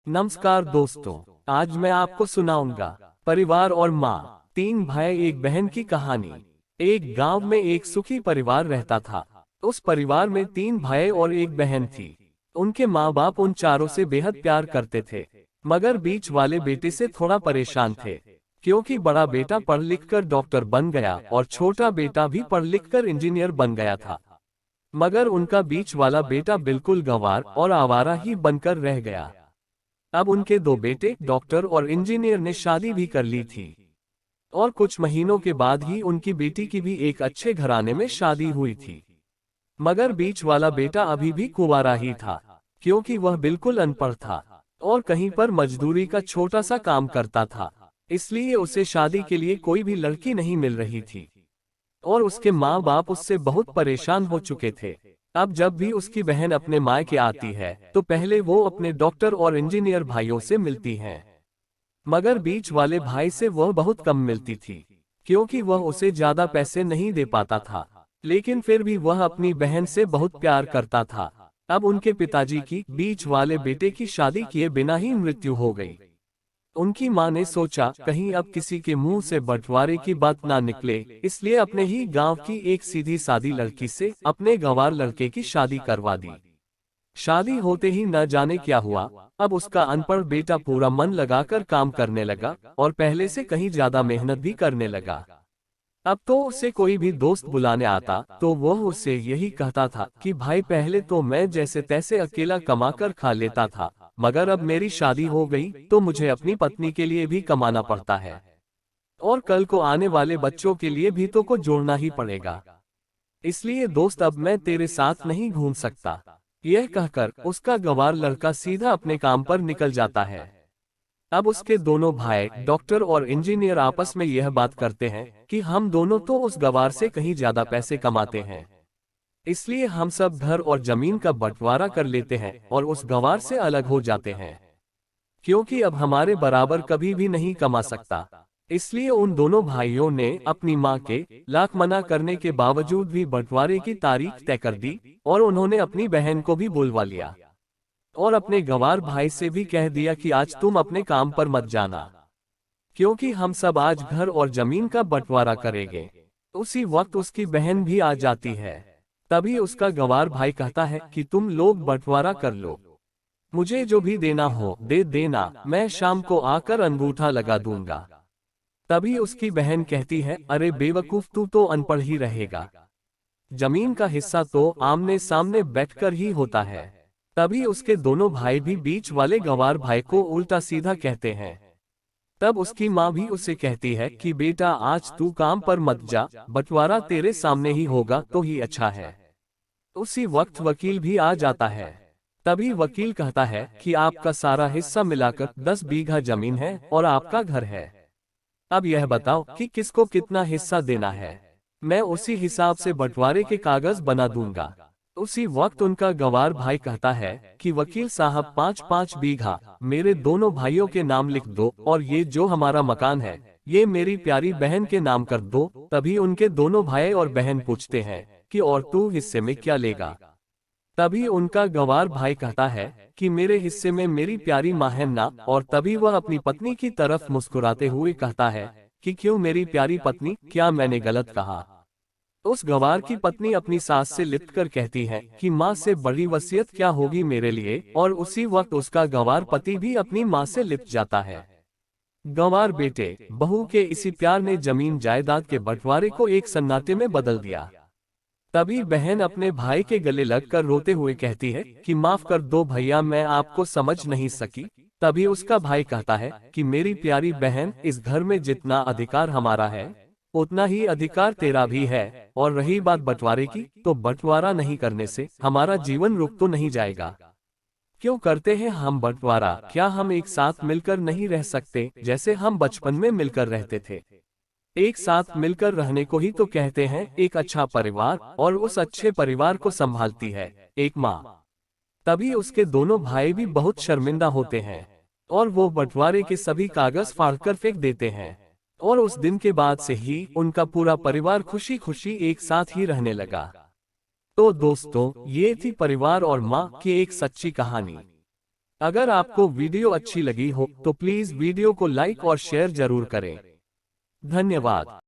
नमस्कार दोस्तों, आज मैं आपको सुनाऊंगा परिवार और माँ, तीन भाई एक बहन की कहानी। एक गांव में एक सुखी परिवार रहता था। उस परिवार में तीन भाई और एक बहन थी। उनके माँ बाप उन चारों से बेहद प्यार करते थे, मगर बीच वाले बेटे से थोड़ा परेशान थे, क्योंकि बड़ा बेटा पढ़ लिख कर डॉक्टर बन गया और छोटा बेटा भी पढ़ लिख कर इंजीनियर बन गया था। मगर उनका बीच वाला बेटा बिल्कुल गंवार और आवारा ही बनकर रह गया। अब उनके दो बेटे डॉक्टर और इंजीनियर ने शादी भी कर ली थी, और कुछ महीनों के बाद ही उनकी बेटी की भी एक अच्छे घराने में शादी हुई थी। मगर बीच वाला बेटा अभी भी कुंवारा ही था, क्योंकि वह बिल्कुल अनपढ़ था और कहीं पर मजदूरी का छोटा सा काम करता था। इसलिए उसे शादी के लिए कोई भी लड़की नहीं मिल रही थी, और उसके माँ बाप उससे बहुत परेशान हो चुके थे। अब जब भी उसकी बहन अपने मायके आती है तो पहले वो अपने डॉक्टर और इंजीनियर भाइयों से मिलती हैं, मगर बीच वाले भाई से वह बहुत कम मिलती थी, क्योंकि वह उसे ज्यादा पैसे नहीं दे पाता था। लेकिन फिर भी वह अपनी बहन से बहुत प्यार करता था। अब उनके पिताजी की बीच वाले बेटे की शादी किए बिना ही मृत्यु हो गई। उनकी मां ने सोचा कहीं अब किसी के मुंह से बंटवारे की बात ना निकले, इसलिए अपने ही गांव की एक सीधी सादी लड़की से अपने गंवार लड़के की शादी करवा दी। शादी होते ही न जाने क्या हुआ, अब उसका अनपढ़ बेटा पूरा मन लगाकर काम करने लगा और पहले से कहीं ज्यादा मेहनत भी करने लगा। अब तो उसे कोई भी दोस्त बुलाने आता तो वह उससे यही कहता था कि भाई पहले तो मैं जैसे तैसे अकेला कमाकर खा लेता था, मगर अब मेरी शादी हो गई तो मुझे अपनी पत्नी के लिए भी कमाना पड़ता है, और कल को आने वाले बच्चों के लिए भी तो को जोड़ना ही पड़ेगा। इसलिए दोस्त अब मैं तेरे साथ नहीं घूम सकता। यह कहकर उसका गंवार लड़का सीधा अपने काम पर निकल जाता है। अब उसके दोनों भाई डॉक्टर और इंजीनियर आपस में यह बात करते हैं कि हम दोनों तो उस गंवार से कहीं ज्यादा पैसे कमाते हैं, इसलिए हम सब घर और जमीन का बंटवारा कर लेते हैं और उस गंवार से अलग हो जाते हैं, क्योंकि अब हमारे बराबर कभी भी नहीं कमा सकता। इसलिए उन दोनों भाइयों ने अपनी मां के लाख मना करने के बावजूद भी बंटवारे की तारीख तय कर दी, और उन्होंने अपनी बहन को भी बुलवा लिया और अपने गंवार भाई से भी कह दिया कि आज तुम अपने काम पर मत जाना, क्योंकि हम सब आज घर और जमीन का बंटवारा करेंगे। उसी वक्त उसकी बहन भी आ जाती है। तभी उसका गंवार भाई कहता है कि तुम लोग बंटवारा कर लो, मुझे जो भी देना हो दे देना, मैं शाम को आकर अंगूठा लगा दूंगा। तभी उसकी बहन कहती है, अरे बेवकूफ, तू तो अनपढ़ ही रहेगा, जमीन का हिस्सा तो आमने सामने बैठकर ही होता है। तभी उसके दोनों भाई भी बीच वाले गंवार भाई को उल्टा सीधा कहते हैं। तब उसकी माँ भी उसे कहती है कि बेटा आज तू काम पर मत जा, बंटवारा तेरे सामने ही होगा तो ही अच्छा है। उसी वक्त वकील भी आ जाता है। तभी वकील कहता है कि आपका सारा हिस्सा मिलाकर 10 बीघा जमीन है और आपका घर है। अब यह बताओ कि किसको कितना हिस्सा देना है, मैं उसी हिसाब से बंटवारे के कागज बना दूंगा। उसी वक्त उनका गंवार भाई कहता है कि वकील साहब 5-5 बीघा मेरे दोनों भाइयों के नाम लिख दो, और ये जो हमारा मकान है ये मेरी प्यारी बहन के नाम कर दो। तभी उनके दोनों भाई और बहन पूछते हैं कि और तू हिस्से में क्या लेगा। तभी उनका गंवार भाई कहता है कि मेरे हिस्से में मेरी प्यारी माँ है ना। और तभी वह अपनी पत्नी की तरफ मुस्कुराते हुए कहता है कि क्यों मेरी प्यारी पत्नी, क्या मैंने गलत कहा। उस गंवार की पत्नी अपनी सास से लिपट कर कहती है कि माँ से बड़ी वसीयत क्या होगी मेरे लिए, और उसी वक्त उसका गंवार पति भी अपनी माँ से लिपट जाता है। गंवार बेटे बहू के इसी प्यार ने जमीन जायदाद के बंटवारे को एक सन्नाटे में बदल दिया। तभी बहन अपने भाई के गले लगकर रोते हुए कहती है कि माफ कर दो भैया, मैं आपको समझ नहीं सकी। तभी उसका भाई कहता है कि मेरी प्यारी बहन, इस घर में जितना अधिकार हमारा है उतना ही अधिकार तेरा भी है, और रही बात बंटवारे की, तो बंटवारा नहीं करने से हमारा जीवन रुक तो नहीं जाएगा। क्यों करते हैं हम बंटवारा? क्या हम एक साथ मिलकर नहीं रह सकते जैसे हम बचपन में मिलकर रहते थे? एक साथ मिलकर रहने को ही तो कहते हैं एक अच्छा परिवार, और उस अच्छे परिवार को संभालती है एक माँ। तभी उसके दोनों भाई भी बहुत शर्मिंदा होते हैं, और वो बंटवारे के सभी कागज फाड़कर फेंक देते हैं। और उस दिन के बाद से ही उनका पूरा परिवार खुशी खुशी एक साथ ही रहने लगा। तो दोस्तों, ये थी परिवार और माँ की एक सच्ची कहानी। अगर आपको वीडियो अच्छी लगी हो तो प्लीज वीडियो को लाइक और शेयर जरूर करें। धन्यवाद।